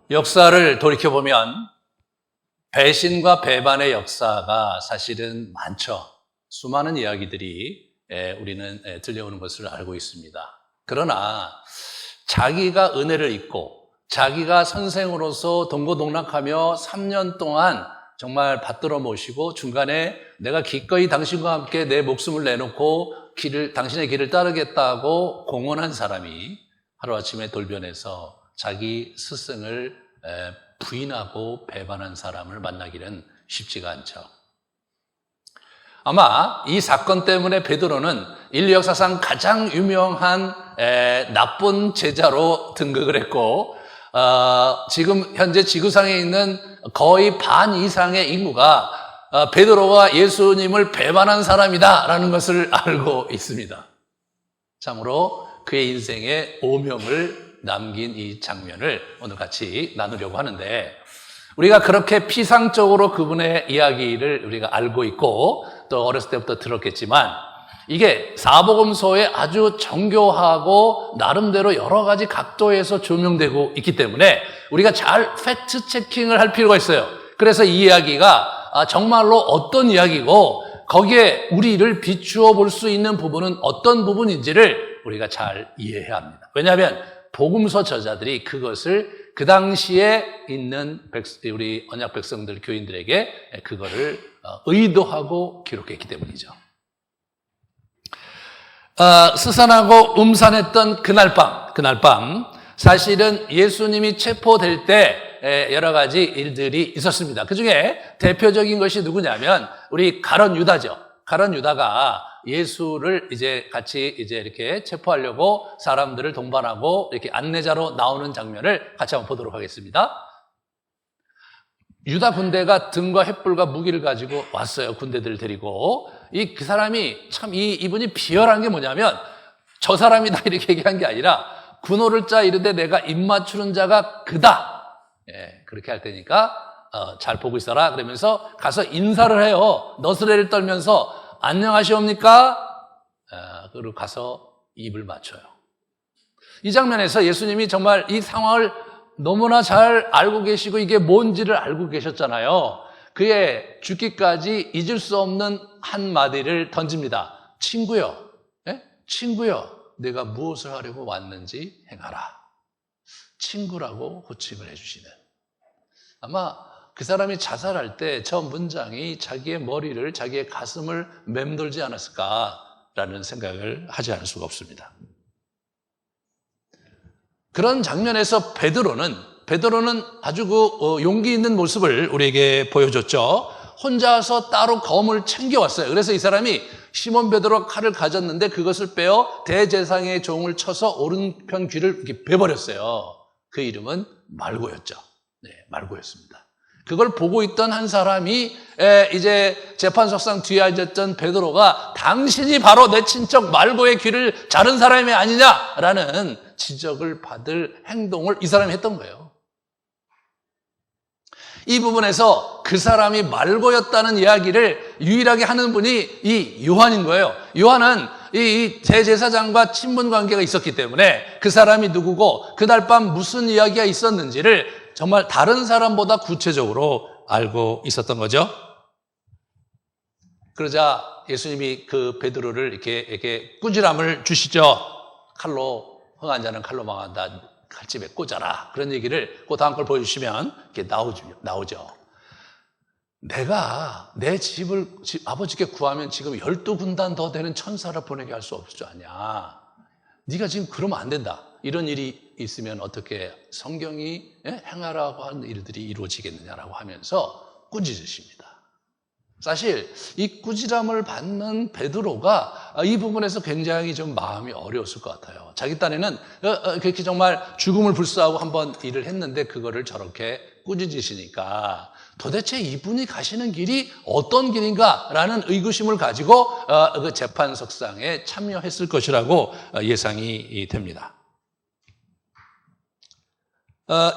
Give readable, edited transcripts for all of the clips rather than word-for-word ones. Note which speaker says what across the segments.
Speaker 1: 역사를 돌이켜보면 배신과 배반의 역사가 사실은 많죠. 수많은 이야기들이 우리는 들려오는 것을 알고 있습니다. 그러나 자기가 은혜를 입고 자기가 선생으로서 동고동락하며 3년 동안 정말 받들어 모시고 중간에 내가 기꺼이 당신과 함께 내 목숨을 내놓고 당신의 길을 따르겠다고 공언한 사람이 하루아침에 돌변해서 자기 스승을 부인하고 배반한 사람을 만나기는 쉽지가 않죠. 아마 이 사건 때문에 베드로는 인류 역사상 가장 유명한 나쁜 제자로 등극을 했고 지금 현재 지구상에 있는 거의 반 이상의 인구가 베드로가 예수님을 배반한 사람이다라는 것을 알고 있습니다. 참으로 그의 인생에 오명을 남긴 이 장면을 오늘 같이 나누려고 하는데, 우리가 그렇게 피상적으로 그분의 이야기를 우리가 알고 있고 또 어렸을 때부터 들었겠지만, 이게 사복음서에 아주 정교하고 나름대로 여러 가지 각도에서 조명되고 있기 때문에 우리가 잘 팩트 체킹을 할 필요가 있어요. 그래서 이 이야기가 정말로 어떤 이야기고 거기에 우리를 비추어 볼 수 있는 부분은 어떤 부분인지를 우리가 잘 이해해야 합니다. 왜냐하면 복음서 저자들이 그것을 그 당시에 있는 우리 언약 백성들, 교인들에게 그거를 의도하고 기록했기 때문이죠. 스산하고 음산했던 그날 밤 사실은 예수님이 체포될 때 여러 가지 일들이 있었습니다. 그 중에 대표적인 것이 누구냐면 우리 가룟 유다죠. 가룟 유다가 예수를 같이 이렇게 체포하려고 사람들을 동반하고 이렇게 안내자로 나오는 장면을 같이 한번 보도록 하겠습니다. 유다 군대가 등과 횃불과 무기를 가지고 왔어요. 군대들을 데리고. 그 사람이 참 이분이 비열한 게 뭐냐면 저 사람이다 이렇게 얘기한 게 아니라 군호를 짜 이르되 내가 입 맞추는 자가 그다. 그렇게 할 테니까 잘 보고 있어라. 그러면서 가서 인사를 해요. 너스레를 떨면서 안녕하시옵니까? 그리고 가서 입을 맞춰요. 이 장면에서 예수님이 정말 이 상황을 너무나 잘 알고 계시고 이게 뭔지를 알고 계셨잖아요. 그의 죽기까지 잊을 수 없는 한마디를 던집니다. 친구여, 친구여, 내가 무엇을 하려고 왔는지 행하라. 친구라고 호칭을 해주시는. 아마 그 사람이 자살할 때 저 문장이 자기의 머리를, 자기의 가슴을 맴돌지 않았을까라는 생각을 하지 않을 수가 없습니다. 그런 장면에서 베드로는 아주 용기 있는 모습을 우리에게 보여줬죠. 혼자서 따로 검을 챙겨왔어요. 그래서 이 사람이 시몬 베드로가 칼을 가졌는데 그것을 빼어 대제사장의 종을 쳐서 오른편 귀를 이렇게 베버렸어요. 그 이름은 말고였죠. 말고였습니다. 그걸 보고 있던 한 사람이 이제 재판석상 뒤에 앉았던 베드로가 당신이 바로 내 친척 말고의 귀를 자른 사람이 아니냐라는 지적을 받을 행동을 이 사람이 했던 거예요. 이 부분에서 그 사람이 말고였다는 이야기를 유일하게 하는 분이 이 요한인 거예요. 요한은 이 대제사장과 친분 관계가 있었기 때문에 그 사람이 누구고 그날 밤 무슨 이야기가 있었는지를 정말 다른 사람보다 구체적으로 알고 있었던 거죠. 그러자 예수님이 그 베드로를 이렇게 꾸지람을 주시죠. 칼로 흥한 자는 칼로 망한다. 칼집에 꽂아라. 그런 얘기를 그 다음 걸 보여주시면 이렇게 나오죠. 내가 내 집을 아버지께 구하면 지금 12군단 더 되는 천사를 보내게 할 수 없을 줄 아냐. 네가 지금 그러면 안 된다. 이런 일이 있으면 어떻게 성경이 행하라고 하는 일들이 이루어지겠느냐라고 하면서 꾸짖으십니다. 사실 이 꾸지람을 받는 베드로가 이 부분에서 굉장히 좀 마음이 어려웠을 것 같아요. 자기 딴에는 그렇게 정말 죽음을 불사하고 한번 일을 했는데 그거를 저렇게 꾸짖으시니까 도대체 이분이 가시는 길이 어떤 길인가라는 의구심을 가지고 그 재판석상에 참여했을 것이라고 예상이 됩니다.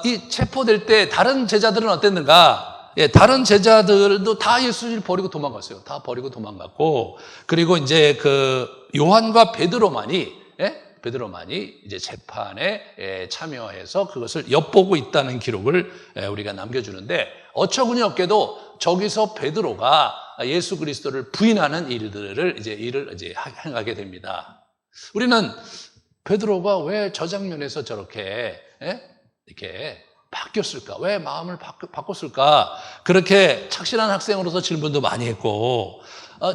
Speaker 1: 이 체포될 때 다른 제자들은 어땠는가? 다른 제자들도 다 예수를 버리고 도망갔어요. 다 버리고 도망갔고, 그리고 이제 그 요한과 베드로만이 베드로만이 이제 재판에 참여해서 그것을 엿보고 있다는 기록을 우리가 남겨주는데, 어처구니 없게도 저기서 베드로가 예수 그리스도를 부인하는 일을 이제 행하게 됩니다. 우리는 베드로가 왜 저 장면에서 저렇게 이렇게 바뀌었을까? 왜 마음을 바꿨을까? 그렇게 착실한 학생으로서 질문도 많이 했고,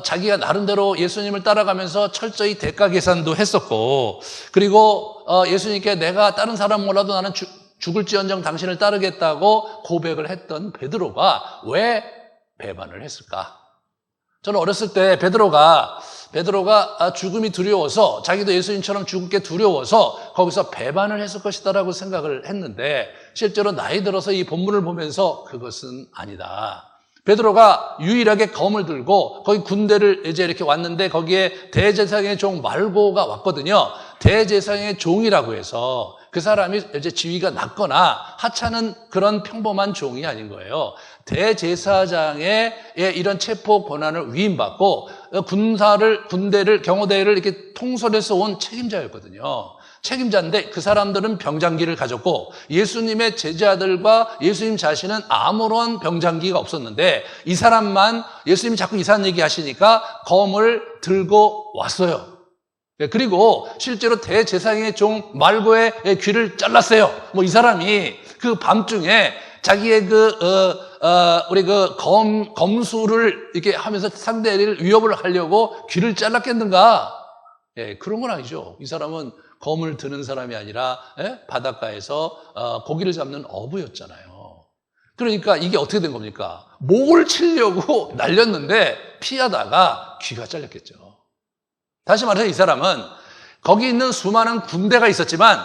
Speaker 1: 자기가 나름대로 예수님을 따라가면서 철저히 대가 계산도 했었고, 그리고 예수님께 내가 다른 사람 몰라도 나는 죽을지언정 당신을 따르겠다고 고백을 했던 베드로가 왜 배반을 했을까? 저는 어렸을 때 베드로가 죽음이 두려워서, 자기도 예수님처럼 죽게 두려워서 거기서 배반을 했을 것이다라고 생각을 했는데, 실제로 나이 들어서 이 본문을 보면서 그것은 아니다. 베드로가 유일하게 검을 들고 거기 군대를 이제 이렇게 왔는데, 거기에 대제사장의 종 말고가 왔거든요. 대제사장의 종이라고 해서 그 사람이 이제 지위가 낮거나 하찮은 그런 평범한 종이 아닌 거예요. 대제사장의 이런 체포 권한을 위임받고 군대를, 경호대를 이렇게 통솔해서 온 책임자였거든요. 책임자인데 그 사람들은 병장기를 가졌고, 예수님의 제자들과 예수님 자신은 아무런 병장기가 없었는데, 이 사람만 예수님이 자꾸 이상한 얘기 하시니까 검을 들고 왔어요. 그리고 실제로 대제사장의 종 말고의 귀를 잘랐어요. 이 사람이 그 밤중에 자기의 우리 검수를 이렇게 하면서 상대를 위협을 하려고 귀를 잘랐겠는가? 그런 건 아니죠. 이 사람은 검을 드는 사람이 아니라 바닷가에서 고기를 잡는 어부였잖아요. 그러니까 이게 어떻게 된 겁니까? 목을 치려고 날렸는데 피하다가 귀가 잘렸겠죠. 다시 말해서 이 사람은 거기 있는 수많은 군대가 있었지만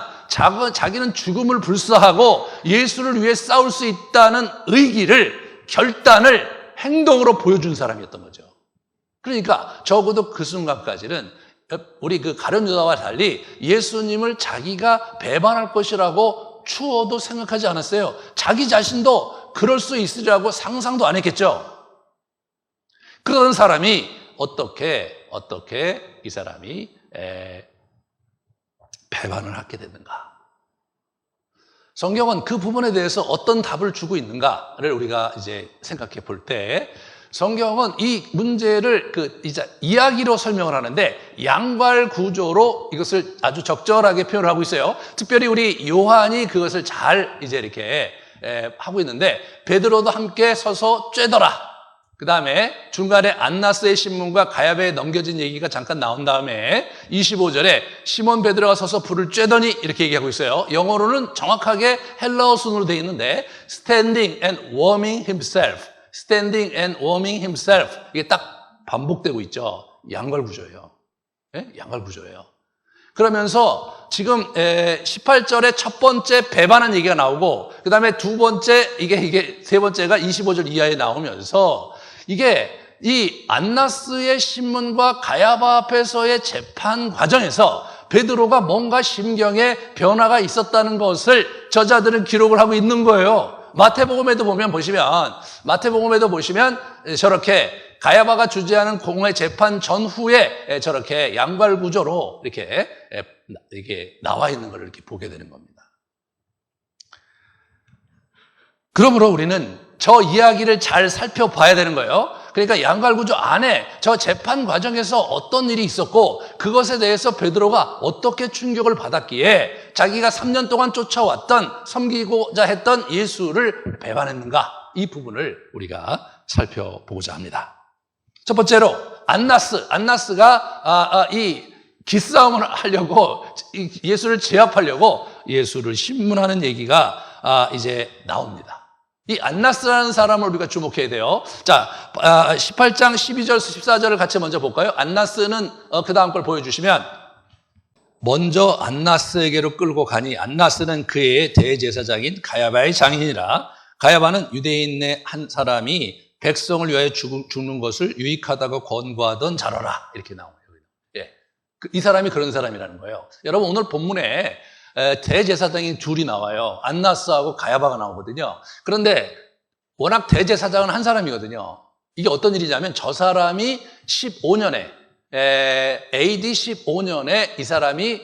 Speaker 1: 자기는 죽음을 불사하고 예수를 위해 싸울 수 있다는 의기를, 결단을 행동으로 보여준 사람이었던 거죠. 그러니까 적어도 그 순간까지는 우리 그 가룟 유다와 달리 예수님을 자기가 배반할 것이라고 추워도 생각하지 않았어요. 자기 자신도 그럴 수 있으리라고 상상도 안 했겠죠. 그런 사람이 어떻게 이 사람이 배반을 하게 됐는가? 성경은 그 부분에 대해서 어떤 답을 주고 있는가를 우리가 이제 생각해 볼 때, 성경은 이 문제를 이제 이야기로 설명을 하는데 양발 구조로 이것을 아주 적절하게 표현을 하고 있어요. 특별히 우리 요한이 그것을 잘 이제 이렇게 하고 있는데, 베드로도 함께 서서 쬐더라. 그 다음에 중간에 안나스의 신문과 가야바에 넘겨진 얘기가 잠깐 나온 다음에 25절에 시몬 베드로가 서서 불을 쬐더니 이렇게 얘기하고 있어요. 영어로는 정확하게 헬라어 순으로 되어 있는데 standing and warming himself, standing and warming himself, 이게 딱 반복되고 있죠. 양발 구조예요. 양발 구조예요. 그러면서 지금 18절에 첫 번째 배반한 얘기가 나오고, 그 다음에 두 번째, 이게 세 번째가 25절 이하에 나오면서, 이게 이 안나스의 신문과 가야바 앞에서의 재판 과정에서 베드로가 뭔가 심경에 변화가 있었다는 것을 저자들은 기록을 하고 있는 거예요. 마태복음에도 보시면 저렇게 가야바가 주재하는 공회 재판 전후에 저렇게 양발 구조로 이렇게 나와 있는 걸 이렇게 보게 되는 겁니다. 그러므로 우리는 저 이야기를 잘 살펴봐야 되는 거예요. 그러니까 양발 구조 안에 저 재판 과정에서 어떤 일이 있었고, 그것에 대해서 베드로가 어떻게 충격을 받았기에 자기가 3년 동안 쫓아왔던, 섬기고자 했던 예수를 배반했는가, 이 부분을 우리가 살펴보고자 합니다. 첫 번째로 안나스가 이 기싸움을 하려고, 예수를 제압하려고 예수를 신문하는 얘기가 이제 나옵니다. 이 안나스라는 사람을 우리가 주목해야 돼요. 자, 18장 12절, 14절을 같이 먼저 볼까요? 안나스는 그 다음 걸 보여주시면, 먼저 안나스에게로 끌고 가니 안나스는 그의 대제사장인 가야바의 장인이라. 가야바는 유대인의 한 사람이 백성을 위하여 죽는 것을 유익하다고 권고하던 자로라. 이렇게 나와요. 이 사람이 그런 사람이라는 거예요. 여러분, 오늘 본문에 대제사장이 둘이 나와요. 안나스하고 가야바가 나오거든요. 그런데 워낙 대제사장은 한 사람이거든요. 이게 어떤 일이냐면, 저 사람이 15년에 AD 15년에 이 사람이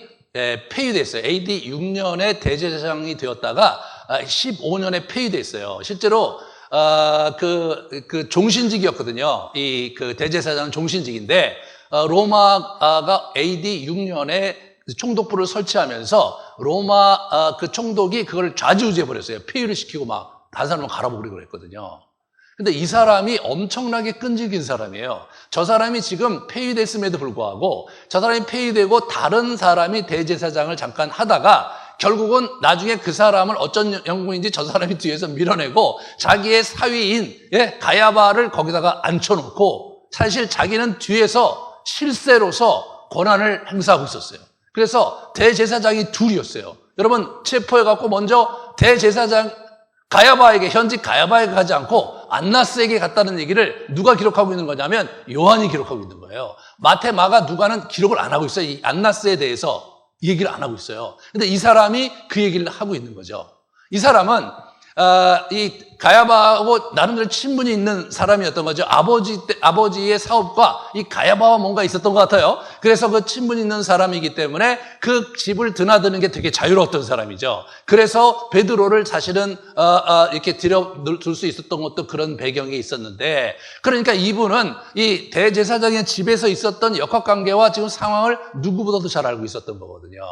Speaker 1: 폐위됐어요. AD 6년에 대제사장이 되었다가 15년에 폐위됐어요. 실제로 그 종신직이었거든요. 그 대제사장은 종신직인데 로마가 AD 6년에 총독부를 설치하면서 로마 그 총독이 그걸 좌지우지해 버렸어요. 폐위를 시키고 막 다른 사람을 갈아버리고 그랬거든요. 근데 이 사람이 엄청나게 끈질긴 사람이에요. 저 사람이 지금 폐위됐음에도 불구하고 저 사람이 폐위되고 다른 사람이 대제사장을 잠깐 하다가 결국은 나중에 그 사람을 어쩐 영문인지 저 사람이 뒤에서 밀어내고 자기의 사위인 가야바를 거기다가 앉혀놓고 사실 자기는 뒤에서 실세로서 권한을 행사하고 있었어요. 그래서 대제사장이 둘이었어요. 여러분 체포해갖고 먼저 대제사장 가야바에게 현직 가야바에게 가지 않고 안나스에게 갔다는 얘기를 누가 기록하고 있는 거냐면 요한이 기록하고 있는 거예요. 마태, 마가, 누가는 기록을 안 하고 있어요. 이 안나스에 대해서 얘기를 안 하고 있어요. 근데 이 사람이 그 얘기를 하고 있는 거죠. 이 사람은 이 가야바하고 나름대로 친분이 있는 사람이었던 거죠. 아버지의 사업과 이 가야바와 뭔가 있었던 것 같아요. 그래서 그 친분 있는 사람이기 때문에 그 집을 드나드는 게 되게 자유로웠던 사람이죠. 그래서 베드로를 사실은 이렇게 들여둘 수 있었던 것도 그런 배경이 있었는데, 그러니까 이분은 이 대제사장의 집에서 있었던 역학관계와 지금 상황을 누구보다도 잘 알고 있었던 거거든요.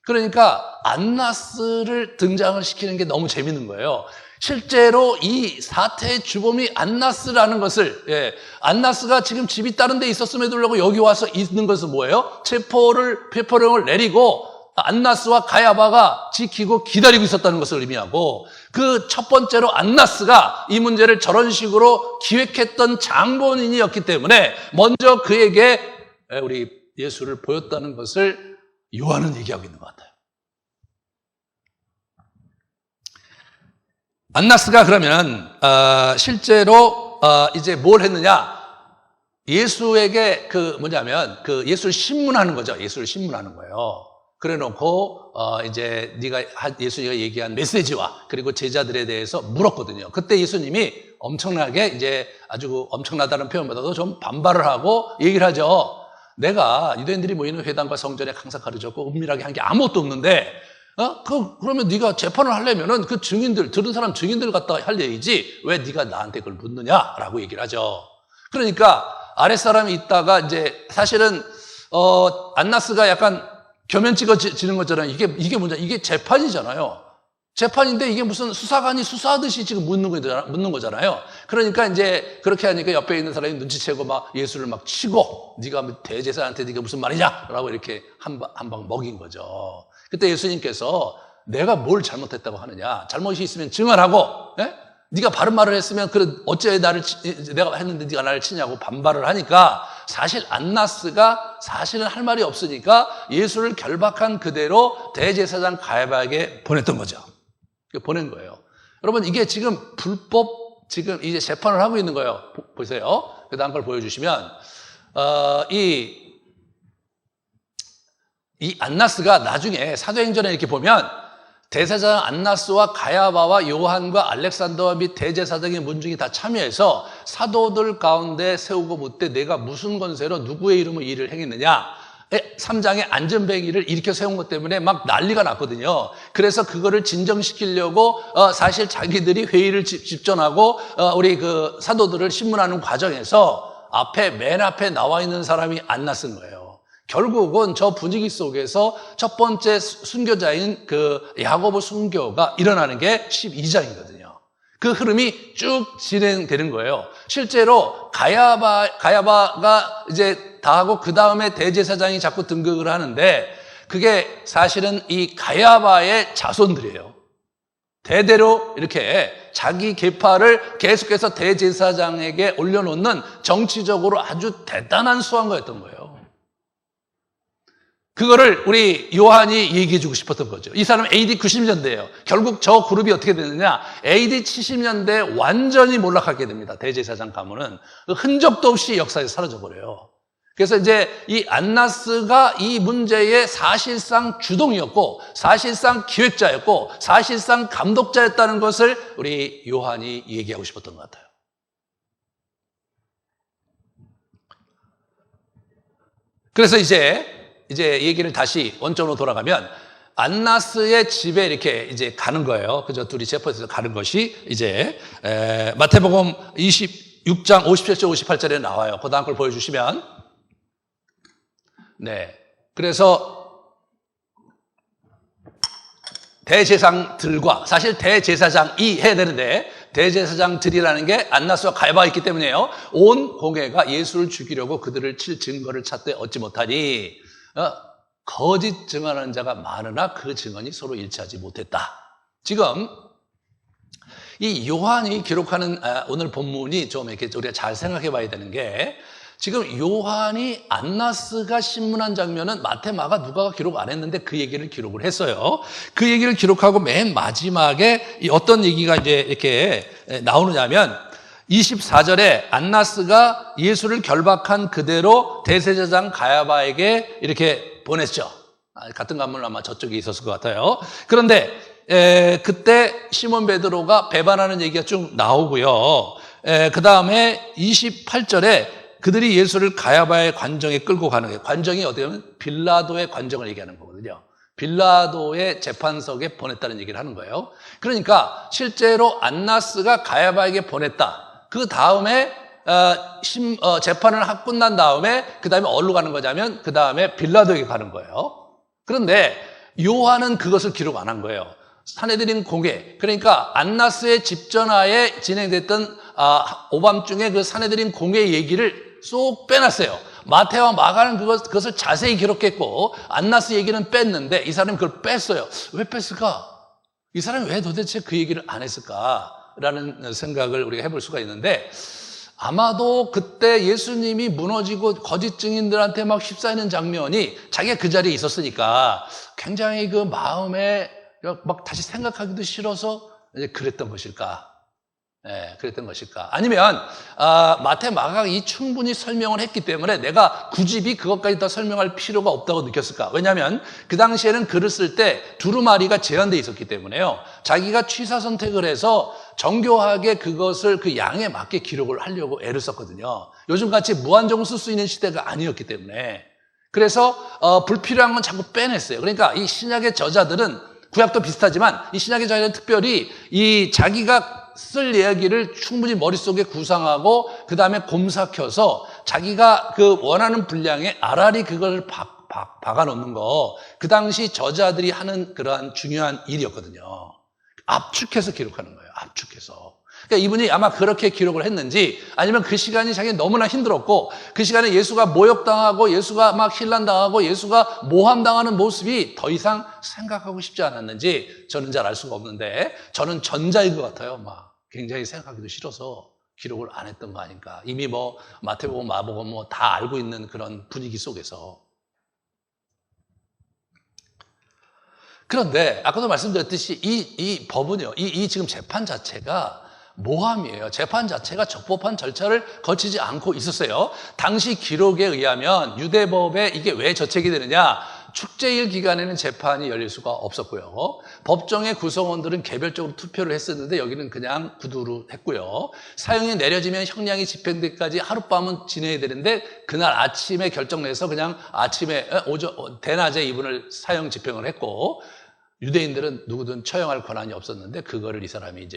Speaker 1: 그러니까 안나스를 등장을 시키는 게 너무 재밌는 거예요. 실제로 이 사태의 주범이 안나스라는 것을, 안나스가 지금 집이 다른 데 있었음에도 불구하고 여기 와서 있는 것은 뭐예요? 체포령을 내리고 안나스와 가야바가 지키고 기다리고 있었다는 것을 의미하고, 그 첫 번째로 안나스가 이 문제를 저런 식으로 기획했던 장본인이었기 때문에 먼저 그에게 우리 예수를 보였다는 것을 요한은 얘기하고 있는 것 같아요. 안나스가 그러면 실제로 이제 뭘 했느냐? 예수에게 예수를 신문하는 거죠. 예수를 신문하는 거예요. 그래놓고 이제 예수가 얘기한 메시지와 그리고 제자들에 대해서 물었거든요. 그때 예수님이 엄청나게 이제 아주 엄청나다는 표현보다도 좀 반발을 하고 얘기를 하죠. 내가 유대인들이 모이는 회당과 성전에 항상 가르쳤고 은밀하게 한 게 아무것도 없는데, 그러면 네가 재판을 하려면은 그 들은 사람 증인들 갖다 할 얘기지 왜 네가 나한테 그걸 묻느냐라고 얘기를 하죠. 그러니까 아랫사람이 있다가 이제 사실은 안나스가 약간 겸연 찍어지는 거잖아요. 이게 뭐냐? 이게 재판이잖아요. 재판인데 이게 무슨 수사관이 수사하듯이 지금 묻는 거잖아요. 그러니까 이제 그렇게 하니까 옆에 있는 사람이 눈치채고 막 예수를 막 치고 네가 대제사장한테 네가 무슨 말이냐라고 이렇게 한 방 먹인 거죠. 그때 예수님께서 내가 뭘 잘못했다고 하느냐? 잘못이 있으면 증언하고, 네가 바른 말을 했으면 어째 내가 했는데 네가 나를 치냐고 반발을 하니까 사실 안나스가 사실은 할 말이 없으니까 예수를 결박한 그대로 대제사장 가야바에게 보냈던 거죠. 보낸 거예요. 여러분, 이게 지금 지금 이제 재판을 하고 있는 거예요. 보세요. 그 다음 걸 보여주시면, 이 안나스가 나중에 사도행전에 이렇게 보면 대제사장 안나스와 가야바와 요한과 알렉산더와 및 대제사장의 문중이 다 참여해서 사도들 가운데 세우고 묻되 내가 무슨 권세로 누구의 이름으로 이 일을 행했느냐? 3장의 안전뱅이를 일으켜 세운 것 때문에 막 난리가 났거든요. 그래서 그거를 진정시키려고 사실 자기들이 회의를 집전하고 우리 그 사도들을 신문하는 과정에서 맨 앞에 나와 있는 사람이 안나스인 거예요. 결국은 저 분위기 속에서 첫 번째 순교자인 그 야고보 순교가 일어나는 게 12장이거든요. 그 흐름이 쭉 진행되는 거예요. 실제로 가야바가 이제 다 하고 그 다음에 대제사장이 자꾸 등극을 하는데 그게 사실은 이 가야바의 자손들이에요. 대대로 이렇게 자기 계파를 계속해서 대제사장에게 올려놓는 정치적으로 아주 대단한 수완거였던 거예요. 그거를 우리 요한이 얘기해 주고 싶었던 거죠. 이 사람은 AD 90년대예요. 결국 저 그룹이 어떻게 되느냐? AD 70년대에 완전히 몰락하게 됩니다. 대제사장 가문은 흔적도 없이 역사에서 사라져버려요. 그래서 이제 이 안나스가 이 문제의 사실상 주동이었고 사실상 기획자였고 사실상 감독자였다는 것을 우리 요한이 얘기하고 싶었던 것 같아요. 그래서 이제 이제 얘기를 다시 원점으로 돌아가면 안나스의 집에 이렇게 이제 가는 거예요. 그죠? 둘이 제퍼에서 가는 것이 이제 마태복음 26장 57절 58절에 나와요. 그 다음 걸 보여주시면 네. 그래서 대제사장들과 사실 대제사장이 해야 되는데 대제사장들이라는 게 안나스와 가야바가 있기 때문이에요. 온 공회가 예수를 죽이려고 그들을 칠 증거를 찾되 얻지 못하니 거짓 증언하는 자가 많으나 그 증언이 서로 일치하지 못했다. 지금 이 요한이 기록하는 오늘 본문이 좀 이렇게 우리가 잘 생각해 봐야 되는 게 지금 요한이 안나스가 신문한 장면은 마태, 마가, 누가가 기록 안 했는데 그 얘기를 기록을 했어요. 그 얘기를 기록하고 맨 마지막에 어떤 얘기가 이제 이렇게 나오느냐면 24절에 안나스가 예수를 결박한 그대로 대제사장 가야바에게 이렇게 보냈죠. 같은 관문은 아마 저쪽에 있었을 것 같아요. 그런데 그때 시몬 베드로가 배반하는 얘기가 쭉 나오고요. 그 다음에 28절에 그들이 예수를 가야바의 관정에 끌고 가는 거예요. 관정이 어떻게 보면 빌라도의 관정을 얘기하는 거거든요. 빌라도의 재판석에 보냈다는 얘기를 하는 거예요. 그러니까 실제로 안나스가 가야바에게 보냈다. 그 다음에 재판을 끝난 다음에 그 다음에 어디로 가는 거냐면 그 다음에 빌라도에게 가는 거예요. 그런데 요한은 그것을 기록 안 한 거예요. 산헤드린 공회, 그러니까 안나스의 집전하에 진행됐던 오밤중에 그 산헤드린 공회 얘기를 쏙 빼놨어요. 마태와 마가는 그것을 자세히 기록했고 안나스 얘기는 뺐는데 이 사람이 그걸 뺐어요. 왜 뺐을까? 이 사람이 왜 도대체 그 얘기를 안 했을까라는 생각을 우리가 해볼 수가 있는데 아마도 그때 예수님이 무너지고 거짓 증인들한테 막 휩싸이는 장면이 자기가 그 자리에 있었으니까 굉장히 그 마음에 막 다시 생각하기도 싫어서 그랬던 것일까? 네, 그랬던 것일까? 아니면 마태, 마가가 충분히 설명을 했기 때문에 내가 굳이 그것까지 다 설명할 필요가 없다고 느꼈을까? 왜냐하면 그 당시에는 글을 쓸 때 두루마리가 제한되어 있었기 때문에요. 자기가 취사 선택을 해서 정교하게 그것을 그 양에 맞게 기록을 하려고 애를 썼거든요. 요즘같이 무한정을 쓸 수 있는 시대가 아니었기 때문에. 그래서 불필요한 건 자꾸 빼냈어요. 그러니까 이 신약의 저자들은 구약도 비슷하지만 이 신약의 저자들은 특별히 이 자기가 쓸 이야기를 충분히 머릿속에 구상하고 그 다음에 곰삭혀서 자기가 그 원하는 분량에 알알이 그걸 박아놓는 거, 그 당시 저자들이 하는 그러한 중요한 일이었거든요. 압축해서 기록하는 거예요. 압축해서. 그러니까 이분이 아마 그렇게 기록을 했는지 아니면 그 시간이 자기 너무나 힘들었고 그 시간에 예수가 모욕당하고 예수가 막 힐난당하고 예수가 모함당하는 모습이 더 이상 생각하고 싶지 않았는지 저는 잘 알 수가 없는데 저는 전자인 것 같아요. 막 굉장히 생각하기도 싫어서 기록을 안 했던 거 아닌가. 이미 마태복음, 마복음 다 알고 있는 그런 분위기 속에서. 그런데 아까도 말씀드렸듯이 이 법은요, 이 지금 재판 자체가 모함이에요. 재판 자체가 적법한 절차를 거치지 않고 있었어요. 당시 기록에 의하면 유대법에 이게 왜 저책이 되느냐? 축제일 기간에는 재판이 열릴 수가 없었고요. 법정의 구성원들은 개별적으로 투표를 했었는데 여기는 그냥 구두로 했고요. 사형이 내려지면 형량이 집행되기까지 하룻밤은 지내야 되는데 그날 아침에 결정내서 그냥 아침에 대낮에 이분을 사형 집행을 했고 유대인들은 누구든 처형할 권한이 없었는데 그거를 이 사람들이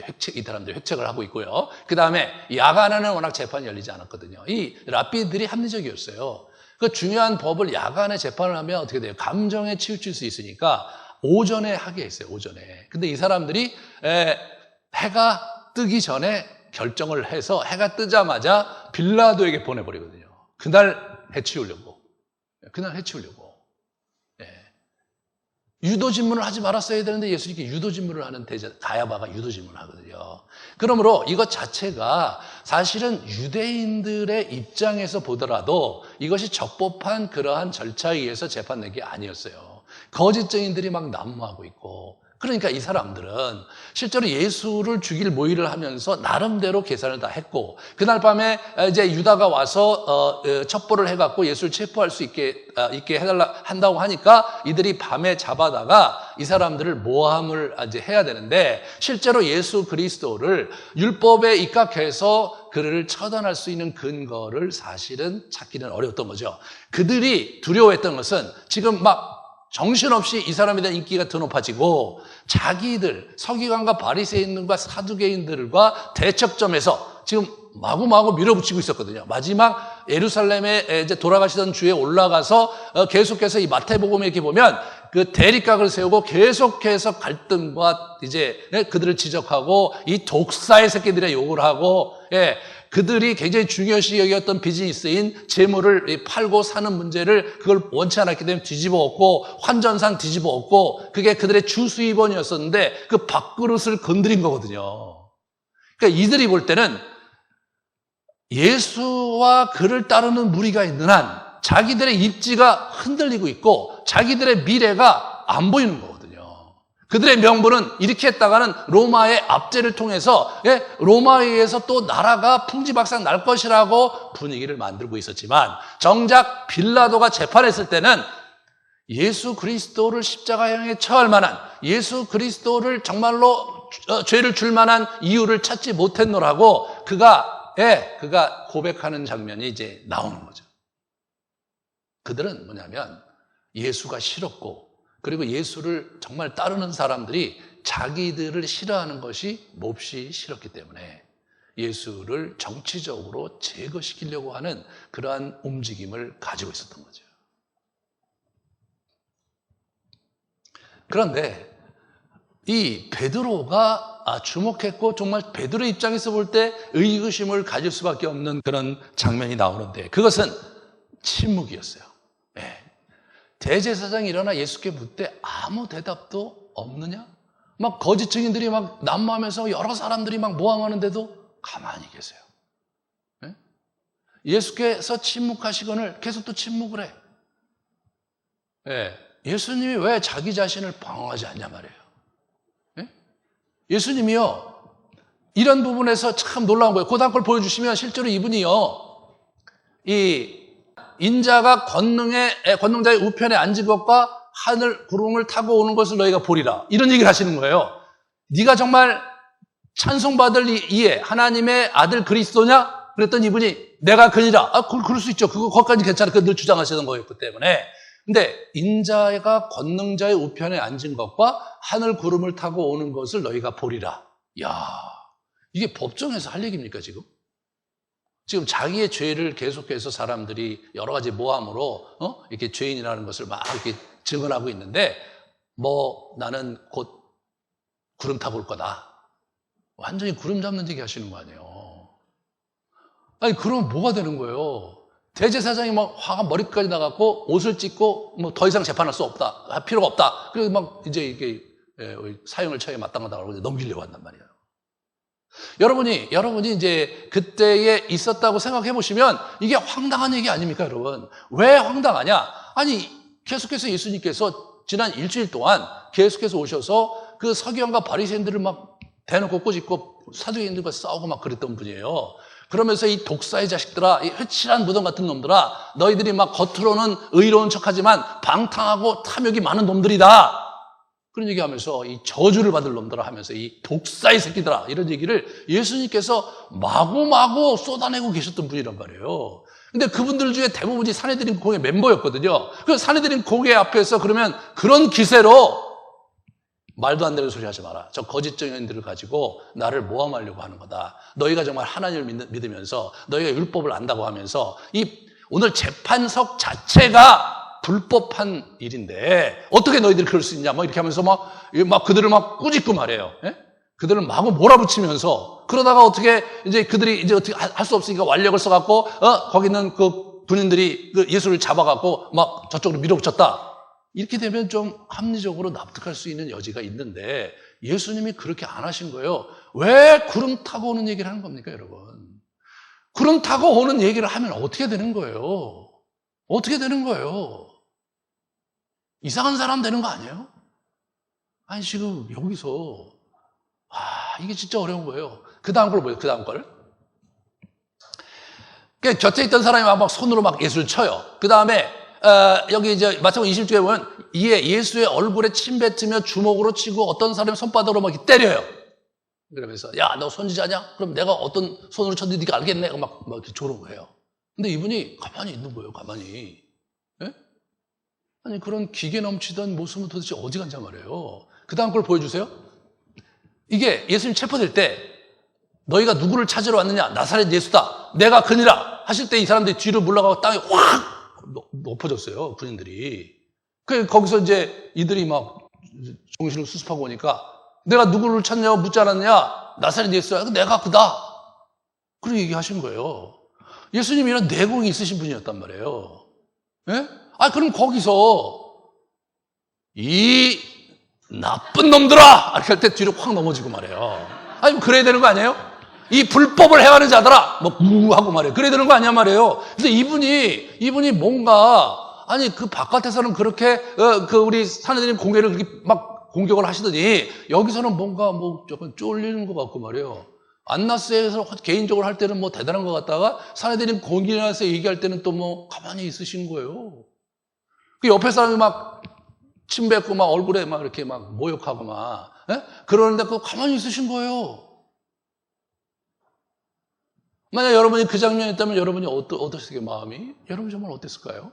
Speaker 1: 획책을 하고 있고요. 그 다음에 야간에는 워낙 재판이 열리지 않았거든요. 이 랍비들이 합리적이었어요. 그 중요한 법을 야간에 재판을 하면 어떻게 돼요? 감정에 치우칠 수 있으니까 오전에 하게 했어요. 오전에. 근데 이 사람들이 해가 뜨기 전에 결정을 해서 해가 뜨자마자 빌라도에게 보내버리거든요. 그날 해치우려고. 유도진문을 하지 말았어야 되는데 예수님께 유도진문을 하는 가야바가 유도진문을 하거든요. 그러므로 이것 자체가 사실은 유대인들의 입장에서 보더라도 이것이 적법한 그러한 절차에 의해서 재판된 게 아니었어요. 거짓 증인들이 막 난무하고 있고 그러니까 이 사람들은 실제로 예수를 죽일 모의를 하면서 나름대로 계산을 다 했고, 그날 밤에 이제 유다가 와서 첩보를 해갖고 예수를 체포할 수 있게 한다고 하니까 이들이 밤에 잡아다가 이 사람들을 모함을 이제 해야 되는데, 실제로 예수 그리스도를 율법에 입각해서 그를 처단할 수 있는 근거를 사실은 찾기는 어려웠던 거죠. 그들이 두려워했던 것은 지금 막 정신없이 이 사람에 대한 인기가 더 높아지고, 자기들 서기관과 바리새인들과 사두개인들과 대척점에서 지금 마구마구 밀어붙이고 있었거든요. 마지막 예루살렘에 이제 돌아가시던 주에 올라가서 계속해서 이 마태복음에 이렇게 보면 그 대립각을 세우고 계속해서 갈등과 이제 그들을 지적하고, 이 독사의 새끼들의 욕을 하고, 그들이 굉장히 중요시 여겼던 비즈니스인 재물을 팔고 사는 문제를 그걸 원치 않았기 때문에 뒤집어 엎고, 환전상 뒤집어 엎고, 그게 그들의 주수입원이었었는데 그 밥그릇을 건드린 거거든요. 그러니까 이들이 볼 때는 예수와 그를 따르는 무리가 있는 한 자기들의 입지가 흔들리고 있고 자기들의 미래가 안 보이는 거거든요. 그들의 명분은 이렇게 했다가는 로마의 압제를 통해서 로마에 의해서 또 나라가 풍지박산 날 것이라고 분위기를 만들고 있었지만, 정작 빌라도가 재판했을 때는 예수 그리스도를 십자가형에 처할 만한, 예수 그리스도를 정말로 죄를 줄 만한 이유를 찾지 못했노라고 그가 고백하는 장면이 이제 나오는 거죠. 그들은 뭐냐면 예수가 싫었고, 그리고 예수를 정말 따르는 사람들이 자기들을 싫어하는 것이 몹시 싫었기 때문에 예수를 정치적으로 제거시키려고 하는 그러한 움직임을 가지고 있었던 거죠. 그런데 이 베드로가 주목했고, 정말 베드로의 입장에서 볼 때 의구심을 가질 수밖에 없는 그런 장면이 나오는데, 그것은 침묵이었어요. 대제사장이 일어나 예수께 묻되 아무 대답도 없느냐? 막 거짓 증인들이 막 난무하면서 여러 사람들이 막 모함하는데도 가만히 계세요. 예수께서 침묵하시거늘 계속 또 침묵을 해. 예수님이 왜 자기 자신을 방어하지 않냐 말이에요. 예수님이요, 이런 부분에서 참 놀라운 거예요. 그 다음 걸 보여주시면 실제로 이분이요, 이 인자가 권능자의 우편에 앉은 것과 하늘 구름을 타고 오는 것을 너희가 보리라, 이런 얘기를 하시는 거예요. 네가 정말 찬송받을 이에 하나님의 아들 그리스도냐? 그랬더니 이분이 내가 그니라. 그럴 수 있죠. 거기까지 괜찮아. 늘 주장하시던 거였기 때문에. 근데 인자가 권능자의 우편에 앉은 것과 하늘 구름을 타고 오는 것을 너희가 보리라. 야, 이게 법정에서 할 얘기입니까 지금? 지금 자기의 죄를 계속해서 사람들이 여러 가지 모함으로 이렇게 죄인이라는 것을 막 이렇게 증언하고 있는데, 나는 곧 구름 타고 올 거다. 완전히 구름 잡는 얘기 하시는 거 아니에요. 아니, 그러면 뭐가 되는 거예요? 대제사장이 막 화가 머리까지 나갔고 옷을 찢고 더 이상 재판할 수 없다, 할 필요가 없다. 그래서 막 이제 이게 사형을 처해 마땅하다고 넘기려고 한단 말이에요. 여러분이 이제 그때에 있었다고 생각해 보시면 이게 황당한 얘기 아닙니까, 여러분? 왜 황당하냐? 아니, 계속해서 예수님께서 지난 일주일 동안 계속해서 오셔서 그 서기관과 바리새인들을 막 대놓고 꾸짖고 사두개인들과 싸우고 막 그랬던 분이에요. 그러면서 이 독사의 자식들아, 이 회칠한 무덤 같은 놈들아, 너희들이 막 겉으로는 의로운 척하지만 방탕하고 탐욕이 많은 놈들이다. 그런 얘기하면서 이 저주를 받을 놈들아 하면서 이 독사의 새끼들아, 이런 얘기를 예수님께서 마구마구 쏟아내고 계셨던 분이란 말이에요. 근데 그분들 중에 대부분이 산헤드린 공회 멤버였거든요. 그 산헤드린 공회 앞에서 그러면 그런 기세로 말도 안 되는 소리 하지 마라. 저 거짓 증인들을 가지고 나를 모함하려고 하는 거다. 너희가 정말 하나님을 믿으면서 너희가 율법을 안다고 하면서 이 오늘 재판석 자체가 불법한 일인데 어떻게 너희들이 그럴 수 있냐, 막 이렇게 하면서 막 그들을 막 꾸짖고 말해요. 그들을 마구 몰아붙이면서, 그러다가 어떻게 이제 그들이 이제 어떻게 할 수 없으니까 완력을 써갖고 거기 있는 그 군인들이 그 예수를 잡아갖고 막 저쪽으로 밀어붙였다. 이렇게 되면 좀 합리적으로 납득할 수 있는 여지가 있는데 예수님이 그렇게 안 하신 거예요. 왜 구름 타고 오는 얘기를 하는 겁니까, 여러분? 구름 타고 오는 얘기를 하면 어떻게 되는 거예요? 어떻게 되는 거예요? 이상한 사람 되는 거 아니에요? 아니, 지금 여기서, 이게 진짜 어려운 거예요. 그 다음 걸 뭐예요? 그 다음 걸. 곁에 있던 사람이 막 손으로 막 예수를 쳐요. 그 다음에, 여기 이제 마태복음 20쪽에 보면, 이에 예수의 얼굴에 침 뱉으며 주먹으로 치고 어떤 사람이 손바닥으로 막 이렇게 때려요. 그러면서, 야, 너 선지자냐? 그럼 내가 어떤 손으로 쳤는지 네가 알겠네? 막 이렇게 조는 거예요. 근데 이분이 가만히 있는 거예요, 가만히. 예? 아니, 그런 기계 넘치던 모습은 도대체 어디 간지 말이에요. 그 다음 걸 보여주세요. 이게 예수님 체포될 때, 너희가 누구를 찾으러 왔느냐? 나사렛 예수다. 내가 그니라. 하실 때 이 사람들이 뒤로 물러가고 땅에 확 높아졌어요, 군인들이. 거기서 이제 이들이 막 정신을 수습하고 오니까 내가 누구를 찾냐고 묻지 않았느냐? 나사렛 예수야. 내가 그다. 그렇게 얘기하신 거예요. 예수님이 이런 내공이 있으신 분이었단 말이에요. 예? 그럼 거기서 이 나쁜 놈들아! 이렇게 할 때 뒤로 확 넘어지고 말이에요. 아니, 그래야 되는 거 아니에요? 이 불법을 행하는 자들아! 하고 말이에요. 그래야 되는 거 아니야 말이에요. 근데 이분이 뭔가, 아니, 그 바깥에서는 그렇게, 우리 사내들이 공개를 그렇게 막 공격을 하시더니, 여기서는 뭔가 조금 쫄리는 것 같고 말이에요. 안나스에서 개인적으로 할 때는 대단한 것 같다가, 사내들이 공개해서 얘기할 때는 또 가만히 있으신 거예요. 그 옆에 사람이 막, 침 뱉고 막 얼굴에 막 이렇게 막 모욕하고 막, 그러는데 그거 가만히 있으신 거예요. 만약 여러분이 그 장면이었다면 여러분이 어떠셨을까요, 마음이? 여러분 정말 어땠을까요?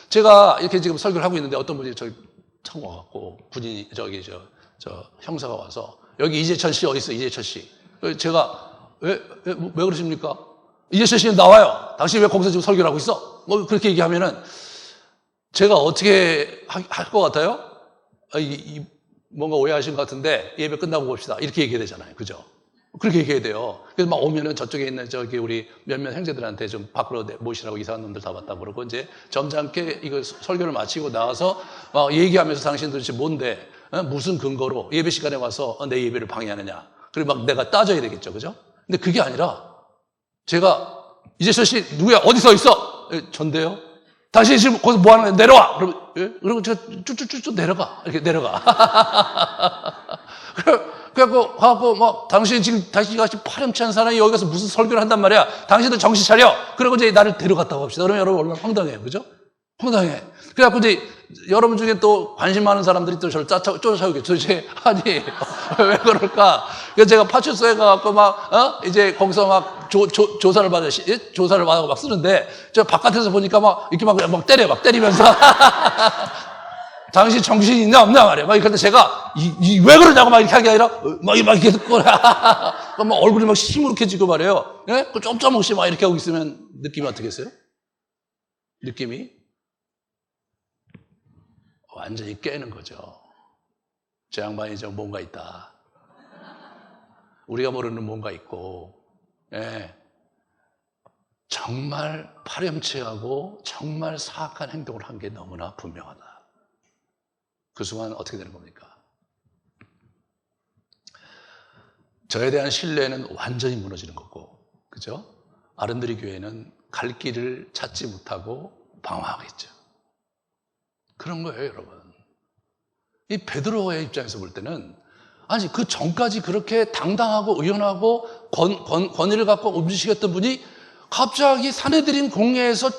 Speaker 1: 제가 이렇게 지금 설교를 하고 있는데 어떤 분이 저기 처음 와갖고, 군인이, 형사가 와서, 여기 이재철 씨 어디 있어, 이재철 씨. 제가, 왜 그러십니까? 이재철 씨는 나와요. 당신 왜 거기서 지금 설교를 하고 있어? 그렇게 얘기하면은, 제가 어떻게 할 것 같아요? 뭔가 오해하신 것 같은데, 예배 끝나고 봅시다. 이렇게 얘기해야 되잖아요. 그죠? 그렇게 얘기해야 돼요. 그래서 막 오면은 저쪽에 있는 우리 몇몇 형제들한테 좀 밖으로 모시라고 이상한 놈들 다 왔다고 그러고, 이제 점잖게 이거 설교를 마치고 나와서 막 얘기하면서 당신 도대체 뭔데, 무슨 근거로 예배 시간에 와서 내 예배를 방해하느냐. 그리고 막 내가 따져야 되겠죠. 그죠? 근데 그게 아니라, 제가, 이재철 씨 누구야? 어디 서 있어? 전데요? 당신 지금 거기서 뭐 하는 거야? 내려와! 그리고 제가 쭈쭈쭈쭈 내려가. 이렇게 내려가. 그래갖고, 당신 지금, 같이 파렴치한 사람이 여기 가서 무슨 설교를 한단 말이야. 당신들 정신 차려. 그리고 이제 나를 데려갔다고 합시다. 그러면 여러분 얼마나 황당해요. 그죠? 황당해. 그래갖고 이제 여러분 중에 또 관심 많은 사람들이 또 저를 쫓아오겠죠. 도대체, 아니, 왜 그럴까? 그래서 제가 파출소에 가갖고 이제 거기서 막 조사를 받아고 막 쓰는데, 저 바깥에서 보니까 이렇게 막 때리면서. 당신 정신이 있냐, 없냐 말이야. 그런데 제가, 왜 그러냐고 막 이렇게 하는 게 아니라, 막 이렇게 듣고, 얼굴이 막 시무룩해지고 말이에요. 예? 그 쫌쫌없이 막 이렇게 하고 있으면 느낌이 어떻겠어요? 느낌이? 완전히 깨는 거죠. 저 양반이 뭔가 있다. 우리가 모르는 뭔가 있고, 예. 정말 파렴치하고 정말 사악한 행동을 한 게 너무나 분명하다. 그 순간 어떻게 되는 겁니까? 저에 대한 신뢰는 완전히 무너지는 거고, 그죠? 아른드리 교회는 갈 길을 찾지 못하고 방황하겠죠. 그런 거예요, 여러분. 이 베드로의 입장에서 볼 때는, 아니, 그 전까지 그렇게 당당하고 의연하고 권위를 갖고 움직이셨던 분이 갑자기 사내들인 공회에서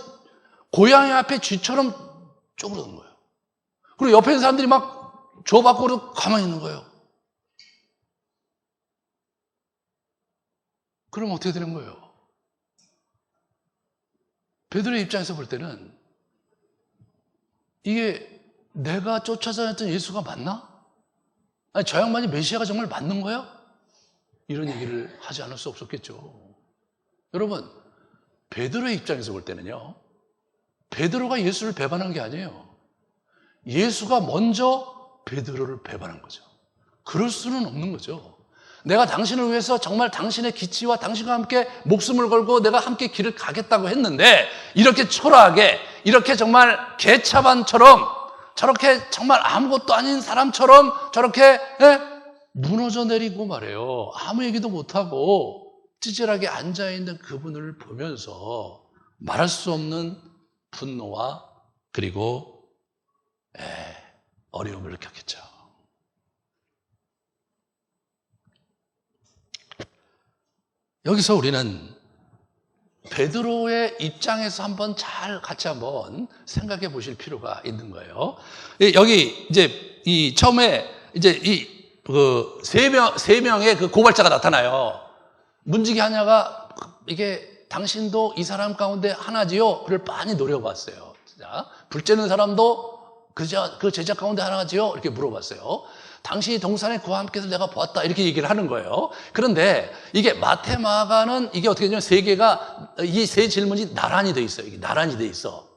Speaker 1: 고양이 앞에 쥐처럼 쪼그러든 거예요. 그리고 옆에 있는 사람들이 막 줘받고 가만히 있는 거예요. 그럼 어떻게 되는 거예요? 베드로의 입장에서 볼 때는 이게 내가 쫓아다녔던 예수가 맞나? 아니, 저 양반이 메시아가 정말 맞는 거야? 이런 얘기를 하지 않을 수 없었겠죠. 여러분, 베드로의 입장에서 볼 때는요, 베드로가 예수를 배반한 게 아니에요. 예수가 먼저 베드로를 배반한 거죠. 그럴 수는 없는 거죠. 내가 당신을 위해서 정말 당신의 기치와 당신과 함께 목숨을 걸고 내가 함께 길을 가겠다고 했는데, 이렇게 초라하게, 이렇게 정말 개차반처럼, 저렇게 정말 아무것도 아닌 사람처럼 저렇게 무너져 내리고 말해요. 아무 얘기도 못하고 찌질하게 앉아있는 그분을 보면서 말할 수 없는 분노와 그리고 어려움을 느꼈겠죠. 여기서 우리는 베드로의 입장에서 한번 같이 한번 생각해 보실 필요가 있는 거예요. 여기 이제 처음에 이제 세 명의 그 고발자가 나타나요. 문지기 하냐가 이게 당신도 이 사람 가운데 하나지요?를 많이 노려봤어요. 자, 불째는 사람도 그 제자 가운데 하나지요? 이렇게 물어봤어요. 당신이 동산에 그와 함께서 내가 보았다 이렇게 얘기를 하는 거예요. 그런데 이게 마태, 마가는 이게 어떻게 되냐면 세 개가 이 세 질문이 나란히 돼 있어요. 이게 나란히 돼 있어.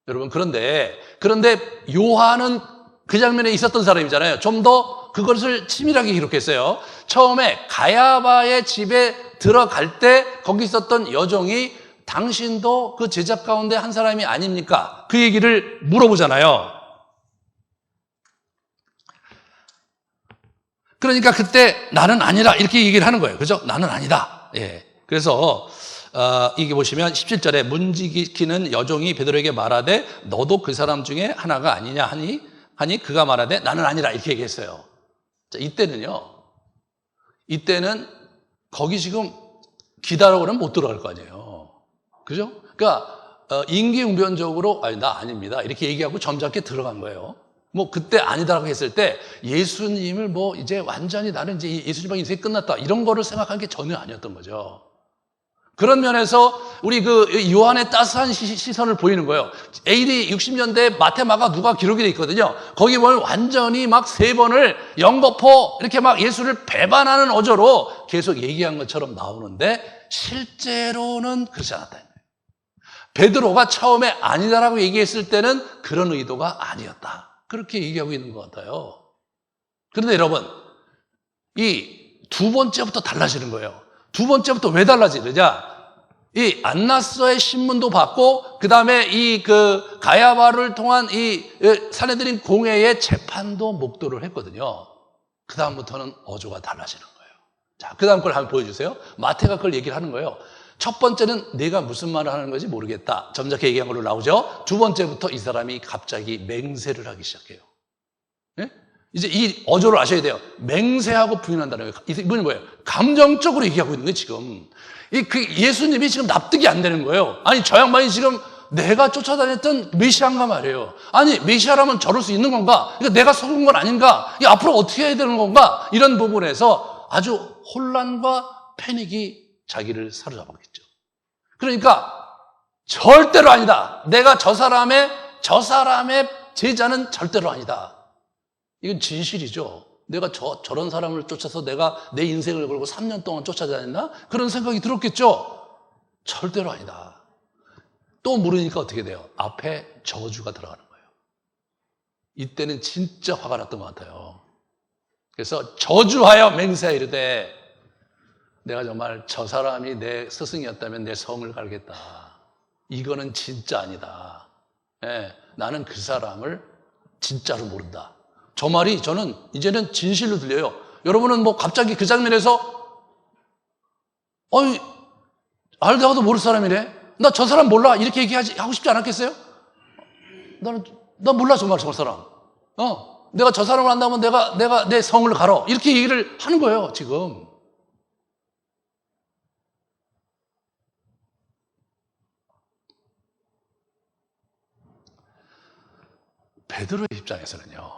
Speaker 1: 여러분 그런데 요한은 그 장면에 있었던 사람이잖아요. 좀 더 그것을 치밀하게 기록했어요. 처음에 가야바의 집에 들어갈 때 거기 있었던 여종이 당신도 그 제자 가운데 한 사람이 아닙니까? 그 얘기를 물어보잖아요. 그러니까 그때 나는 아니라 이렇게 얘기를 하는 거예요. 그죠? 나는 아니다. 예. 그래서 이게 보시면 17절에 문지기는 여종이 베드로에게 말하되 너도 그 사람 중에 하나가 아니냐 하니 그가 말하되 나는 아니라 이렇게 얘기했어요. 자, 이때는 거기 지금 기다라고는 못 들어갈 거 아니에요. 그죠? 그러니까 임기응변적으로 아니 나 아닙니다 이렇게 얘기하고 점잖게 들어간 거예요. 뭐 그때 아니다라고 했을 때 예수님을 뭐 이제 완전히 나는 이제 예수님과 인생이 끝났다 이런 거를 생각한 게 전혀 아니었던 거죠. 그런 면에서 우리 그 요한의 따스한 시선을 보이는 거예요. AD 60년대 마태, 마가, 누가 기록이 돼 있거든요. 거기 보면 완전히 막 3번을 영거포 이렇게 막 예수를 배반하는 어조로 계속 얘기한 것처럼 나오는데 실제로는 그렇지 않았다. 베드로가 처음에 아니다라고 얘기했을 때는 그런 의도가 아니었다. 그렇게 얘기하고 있는 것 같아요. 그런데 여러분, 이 두 번째부터 달라지는 거예요. 두 번째부터 왜 달라지느냐? 이 안나서의 신문도 받고, 그 다음에 그 가야바를 통한 이 산헤드린 공회의 재판도 목도를 했거든요. 그 다음부터는 어조가 달라지는 거예요. 자, 그 다음 걸 한번 보여주세요. 마태가 그걸 얘기를 하는 거예요. 첫 번째는 내가 무슨 말을 하는 건지 모르겠다. 점잖게 얘기한 걸로 나오죠. 두 번째부터 이 사람이 갑자기 맹세를 하기 시작해요. 예? 이제 이 어조를 아셔야 돼요. 맹세하고 부인한다는 거예요. 이분이 뭐예요? 감정적으로 얘기하고 있는 거예요, 지금. 예수님이 지금 납득이 안 되는 거예요. 아니, 저 양반이 지금 내가 쫓아다녔던 메시아인가 말이에요. 아니, 메시아라면 저럴 수 있는 건가? 그러니까 내가 속은 건 아닌가? 앞으로 어떻게 해야 되는 건가? 이런 부분에서 아주 혼란과 패닉이 자기를 사로잡았겠죠. 그러니까 절대로 아니다. 내가 저 사람의 제자는 절대로 아니다. 이건 진실이죠. 내가 저런 사람을 쫓아서 내가 내 인생을 걸고 3년 동안 쫓아다녔나? 그런 생각이 들었겠죠. 절대로 아니다. 또 물으니까 어떻게 돼요? 앞에 저주가 들어가는 거예요. 이때는 진짜 화가 났던 것 같아요. 그래서 저주하여 맹세하여 이르되 내가 정말 저 사람이 내 스승이었다면 내 성을 갈겠다. 이거는 진짜 아니다. 예, 나는 그 사람을 진짜로 모른다. 저 말이 저는 이제는 진실로 들려요. 여러분은 뭐 갑자기 그 장면에서 알다가도 모를 사람이네. 나 저 사람 몰라. 이렇게 하고 싶지 않았겠어요? 나 몰라 정말 저 사람. 내가 저 사람을 안다면 내가 내 성을 갈어. 이렇게 얘기를 하는 거예요 지금. 베드로의 입장에서는요,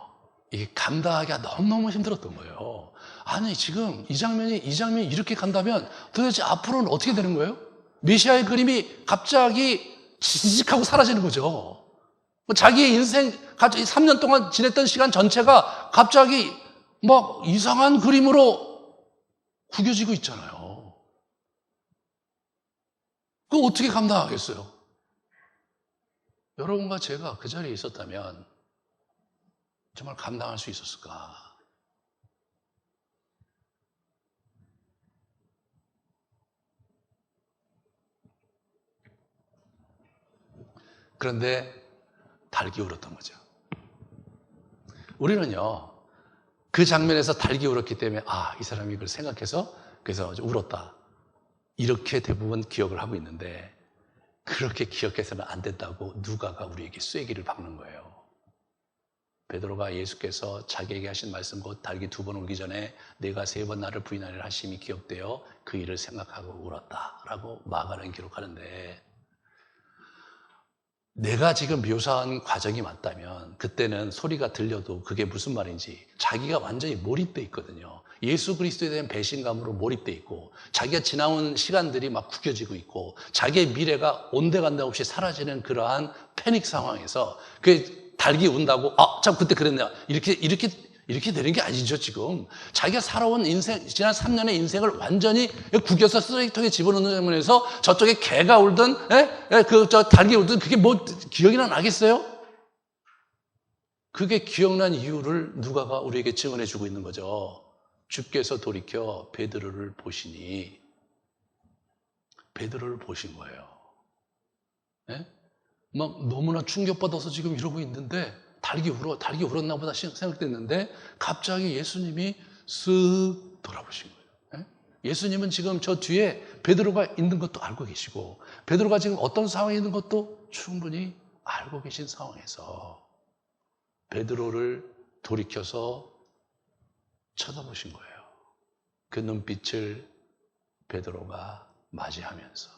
Speaker 1: 이게 감당하기가 너무너무 힘들었던 거예요. 아니, 지금 이 장면이 이렇게 간다면 도대체 앞으로는 어떻게 되는 거예요? 메시아의 그림이 갑자기 지직하고 사라지는 거죠. 자기의 인생, 3년 동안 지냈던 시간 전체가 갑자기 막 이상한 그림으로 구겨지고 있잖아요. 그거 어떻게 감당하겠어요? 여러분과 제가 그 자리에 있었다면 정말 감당할 수 있었을까? 그런데 달기울었던 거죠. 우리는요, 그 장면에서 달기울었기 때문에 이 사람이 그걸 생각해서 그래서 울었다. 이렇게 대부분 기억을 하고 있는데 그렇게 기억해서는 안 된다고 누가가 우리에게 쐐기를 박는 거예요. 베드로가 예수께서 자기에게 하신 말씀, 곧 달기 2번 오기 전에 내가 3번 나를 부인하리라 하심이 기억되어 그 일을 생각하고 울었다라고 마가는 기록하는데, 내가 지금 묘사한 과정이 맞다면 그때는 소리가 들려도 그게 무슨 말인지 자기가 완전히 몰입돼 있거든요. 예수 그리스도에 대한 배신감으로 몰입돼 있고, 자기가 지나온 시간들이 막 구겨지고 있고, 자기의 미래가 온데간데 없이 사라지는 그러한 패닉 상황에서 그 달기 운다고 참 그때 그랬네요. 이렇게 되는 게 아니죠. 지금 자기가 살아온 인생, 지난 3년의 인생을 완전히 구겨서 쓰레기통에 집어넣는 장면에서 저쪽에 개가 울든 달기 울든 그게 뭐 기억이나 나겠어요? 그게 기억난 이유를 누가가 우리에게 증언해 주고 있는 거죠. 주께서 돌이켜 베드로를 보시니, 베드로를 보신 거예요. 막 너무나 충격받아서 지금 이러고 있는데 달기 울었나 보다 생각됐는데 갑자기 예수님이 쓱 돌아보신 거예요. 예수님은 지금 저 뒤에 베드로가 있는 것도 알고 계시고, 베드로가 지금 어떤 상황에 있는 것도 충분히 알고 계신 상황에서 베드로를 돌이켜서 쳐다보신 거예요. 그 눈빛을 베드로가 맞이하면서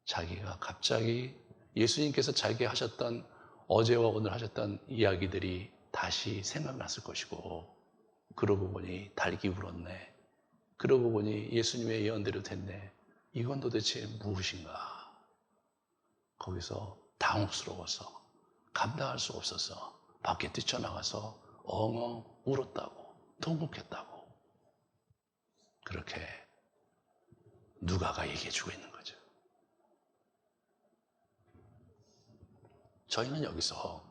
Speaker 1: 자기가 갑자기 예수님께서 자기에게 하셨던, 어제와 오늘 하셨던 이야기들이 다시 생각났을 것이고, 그러고 보니 달기 울었네, 그러고 보니 예수님의 예언대로 됐네, 이건 도대체 무엇인가. 거기서 당혹스러워서 감당할 수 없어서 밖에 뛰쳐나가서 엉엉 울었다고, 통곡했다고, 그렇게 누가가 얘기해 주고 있는 거죠. 저희는 여기서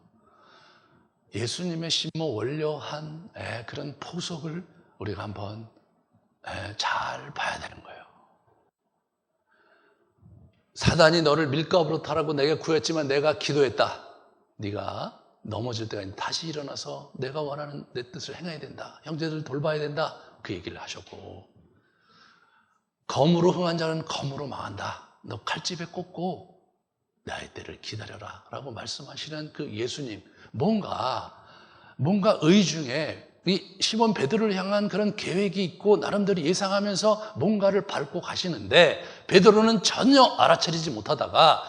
Speaker 1: 예수님의 심모 원료한 그런 포석을 우리가 한번 잘 봐야 되는 거예요. 사단이 너를 밀가부로 타라고 내게 구했지만 내가 기도했다. 네가 넘어질 때가 있는데 다시 일어나서 내가 원하는 내 뜻을 행해야 된다. 형제들을 돌봐야 된다. 그 얘기를 하셨고, 검으로 흥한 자는 검으로 망한다. 너 칼집에 꽂고 나의 때를 기다려라 라고 말씀하시는 그 예수님, 뭔가 의 중에 이 시몬 베드로를 향한 그런 계획이 있고 나름대로 예상하면서 뭔가를 밟고 가시는데, 베드로는 전혀 알아차리지 못하다가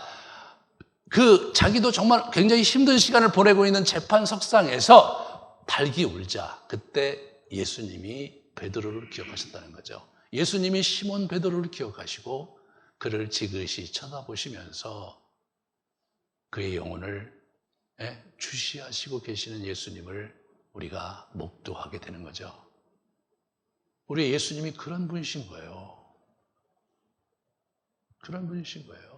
Speaker 1: 자기도 정말 굉장히 힘든 시간을 보내고 있는 재판석상에서 달기 울자, 그때 예수님이 베드로를 기억하셨다는 거죠. 예수님이 시몬 베드로를 기억하시고 그를 지그시 쳐다보시면서 그의 영혼을 주시하시고 계시는 예수님을 우리가 목도하게 되는 거죠. 우리 예수님이 그런 분이신 거예요. 그런 분이신 거예요.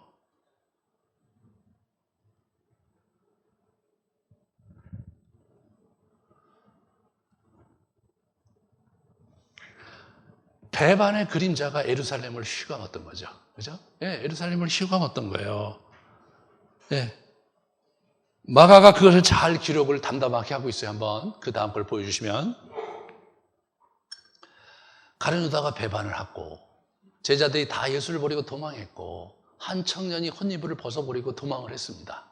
Speaker 1: 배반의 그림자가 예루살렘을 휘감았던 거죠. 그죠? 예루살렘을 휘감았던 거예요. 마가가 그것을 잘 기록을 담담하게 하고 있어요. 한번 그 다음 걸 보여주시면, 가룟 유다가 배반을 하고 제자들이 다 예수를 버리고 도망했고, 한 청년이 혼이불을 벗어버리고 도망을 했습니다.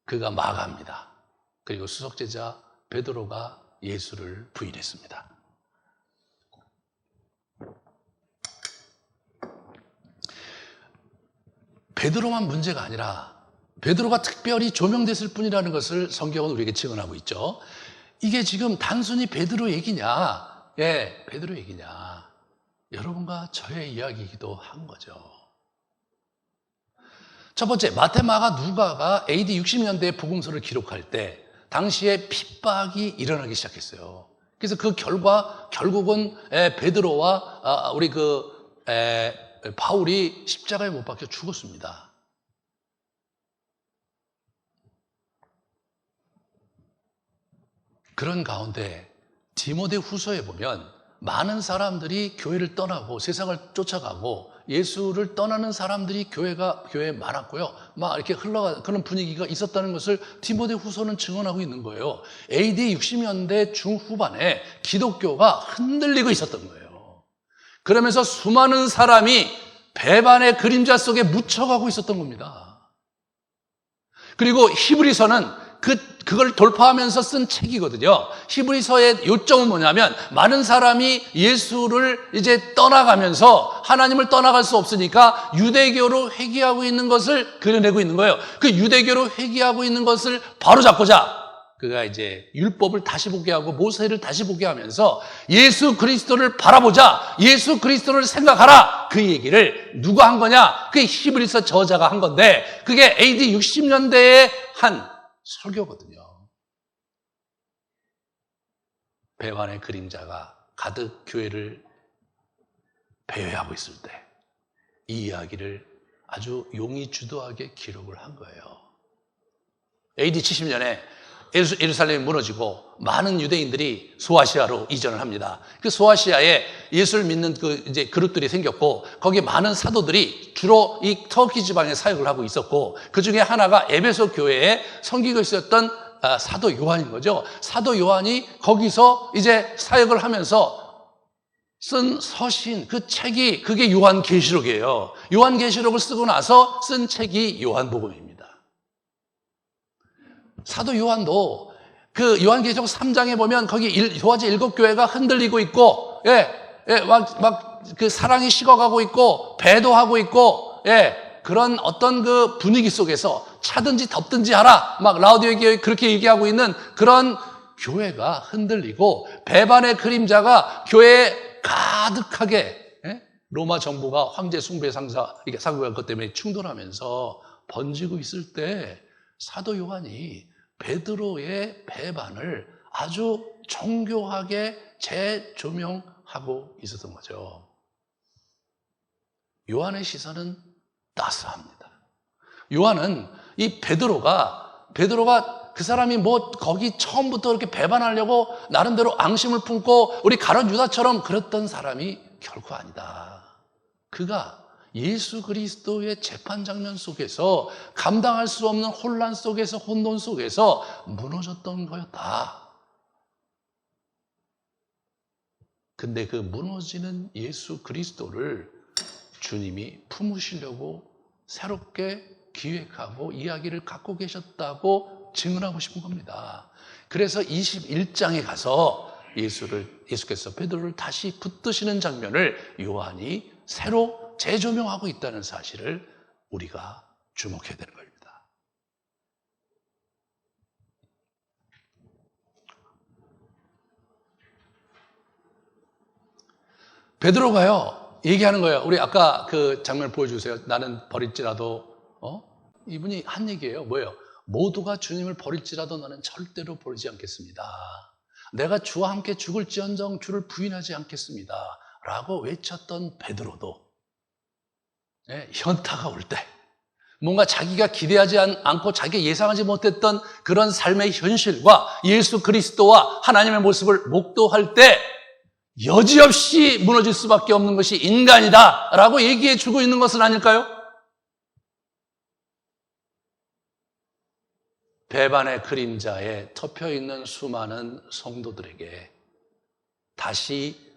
Speaker 1: 그가 마가입니다. 그리고 수석제자 베드로가 예수를 부인했습니다. 베드로만 문제가 아니라 베드로가 특별히 조명됐을 뿐이라는 것을 성경은 우리에게 증언하고 있죠. 이게 지금 단순히 베드로 얘기냐? 베드로 얘기냐? 여러분과 저의 이야기이기도 한 거죠. 첫 번째, 마태, 마가, 누가가 AD 60년대에 복음서를 기록할 때 당시에 핍박이 일어나기 시작했어요. 그래서 그 결국은 베드로와 우리 바울이 십자가에 못 박혀 죽었습니다. 그런 가운데 디모데 후서에 보면 많은 사람들이 교회를 떠나고 세상을 쫓아가고 예수를 떠나는 사람들이 교회에 많았고요. 막 이렇게 흘러가 그런 분위기가 있었다는 것을 디모데 후서는 증언하고 있는 거예요. AD 60년대 중후반에 기독교가 흔들리고 있었던 거예요. 그러면서 수많은 사람이 배반의 그림자 속에 묻혀가고 있었던 겁니다. 그리고 히브리서는 그걸 돌파하면서 쓴 책이거든요. 히브리서의 요점은 뭐냐면 많은 사람이 예수를 이제 떠나가면서 하나님을 떠나갈 수 없으니까 유대교로 회귀하고 있는 것을 그려내고 있는 거예요. 그 유대교로 회귀하고 있는 것을 바로잡고자 그가 이제 율법을 다시 보게 하고 모세를 다시 보게 하면서 예수 그리스도를 바라보자, 예수 그리스도를 생각하라, 그 얘기를 누가 한 거냐? 그게 히브리서 저자가 한 건데 그게 AD 60년대에 한 설교거든요. 배반의 그림자가 가득 교회를 배회하고 있을 때 이 이야기를 아주 용이 주도하게 기록을 한 거예요. AD 70년에 예루살렘이 무너지고 많은 유대인들이 소아시아로 이전을 합니다. 그 소아시아에 예수를 믿는 그 이제 그룹들이 생겼고 거기에 많은 사도들이 주로 이 터키 지방에 사역을 하고 있었고 그 중에 하나가 에베소 교회에 섬기고 있었던 사도 요한인 거죠. 사도 요한이 거기서 이제 사역을 하면서 쓴 서신, 그 책이 그게 요한계시록이에요. 요한계시록을 쓰고 나서 쓴 책이 요한복음입니다. 사도 요한도 그 요한계시록 3장에 보면 거기 도화지 7교회가 흔들리고 있고, 막 그 사랑이 식어가고 있고, 배도하고 있고, 그런 어떤 그 분위기 속에서 차든지 덥든지 하라, 막 라우디오 교회 그렇게 얘기하고 있는 그런 교회가 흔들리고, 배반의 그림자가 교회에 가득하게, 로마 정부가 황제 숭배 사고가 그것 때문에 충돌하면서 번지고 있을 때, 사도 요한이 베드로의 배반을 아주 정교하게 재조명하고 있었던 거죠. 요한의 시선은 따스합니다. 요한은 이 베드로가 그 사람이 뭐 거기 처음부터 이렇게 배반하려고 나름대로 앙심을 품고 우리 가룟 유다처럼 그랬던 사람이 결코 아니다. 그가 예수 그리스도의 재판 장면 속에서 감당할 수 없는 혼란 속에서 혼돈 속에서 무너졌던 거였다. 근데 그 무너지는 예수 그리스도를 주님이 품으시려고 새롭게 기획하고 이야기를 갖고 계셨다고 증언하고 싶은 겁니다. 그래서 21장에 가서 예수께서 베드로를 다시 붙드시는 장면을 요한이 새로 재조명하고 있다는 사실을 우리가 주목해야 되는 겁니다. 베드로가요, 얘기하는 거예요. 우리 아까 그 장면 보여주세요. 나는 버릴지라도, 이분이 한 얘기예요. 뭐예요? 모두가 주님을 버릴지라도 나는 절대로 버리지 않겠습니다. 내가 주와 함께 죽을지언정 주를 부인하지 않겠습니다. 라고 외쳤던 베드로도 현타가 올 때, 뭔가 자기가 기대하지 않고 자기가 예상하지 못했던 그런 삶의 현실과 예수 그리스도와 하나님의 모습을 목도할 때 여지없이 무너질 수밖에 없는 것이 인간이다 라고 얘기해 주고 있는 것은 아닐까요? 배반의 그림자에 터펴있는 수많은 성도들에게 다시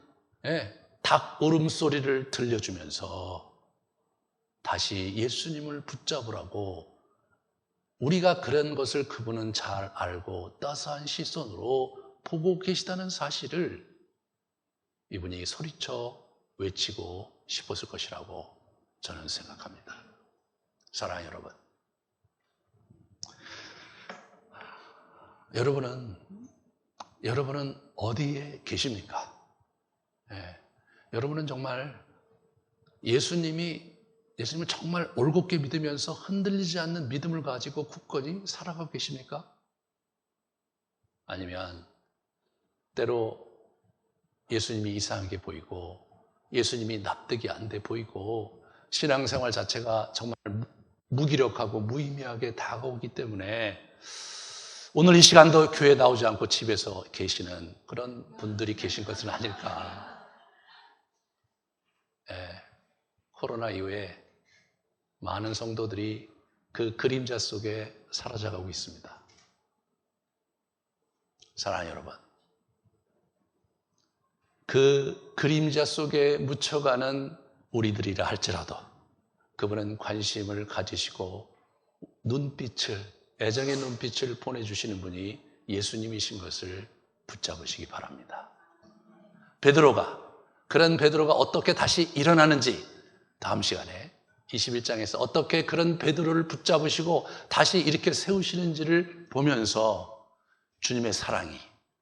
Speaker 1: 닭 울음소리를 들려주면서 다시 예수님을 붙잡으라고, 우리가 그런 것을 그분은 잘 알고 따스한 시선으로 보고 계시다는 사실을 이분이 소리쳐 외치고 싶었을 것이라고 저는 생각합니다. 사랑하는 여러분, 여러분은 어디에 계십니까? 여러분은 정말 예수님을 정말 올곧게 믿으면서 흔들리지 않는 믿음을 가지고 굳건히 살아가고 계십니까? 아니면 때로 예수님이 이상하게 보이고 예수님이 납득이 안 돼 보이고 신앙생활 자체가 정말 무기력하고 무의미하게 다가오기 때문에 오늘 이 시간도 교회에 나오지 않고 집에서 계시는 그런 분들이 계신 것은 아닐까. 코로나 이후에 많은 성도들이 그 그림자 속에 사라져가고 있습니다. 사랑하는 여러분, 그 그림자 속에 묻혀가는 우리들이라 할지라도 그분은 관심을 가지시고 눈빛을 애정의 눈빛을 보내주시는 분이 예수님이신 것을 붙잡으시기 바랍니다. 그런 베드로가 어떻게 다시 일어나는지 다음 시간에 21장에서 어떻게 그런 베드로를 붙잡으시고 다시 이렇게 세우시는지를 보면서 주님의 사랑이,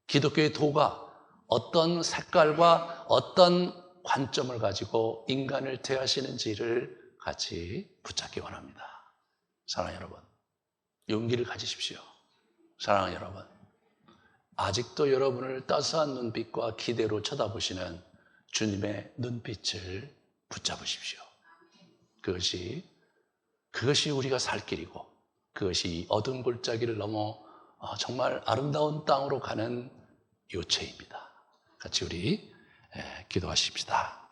Speaker 1: 기독교의 도가 어떤 색깔과 어떤 관점을 가지고 인간을 대하시는지를 같이 붙잡기 원합니다. 사랑하는 여러분, 용기를 가지십시오. 사랑하는 여러분, 아직도 여러분을 따스한 눈빛과 기대로 쳐다보시는 주님의 눈빛을 붙잡으십시오. 그것이 우리가 살 길이고, 그것이 어두운 골짜기를 넘어 정말 아름다운 땅으로 가는 요체입니다. 같이 우리 기도하십시다.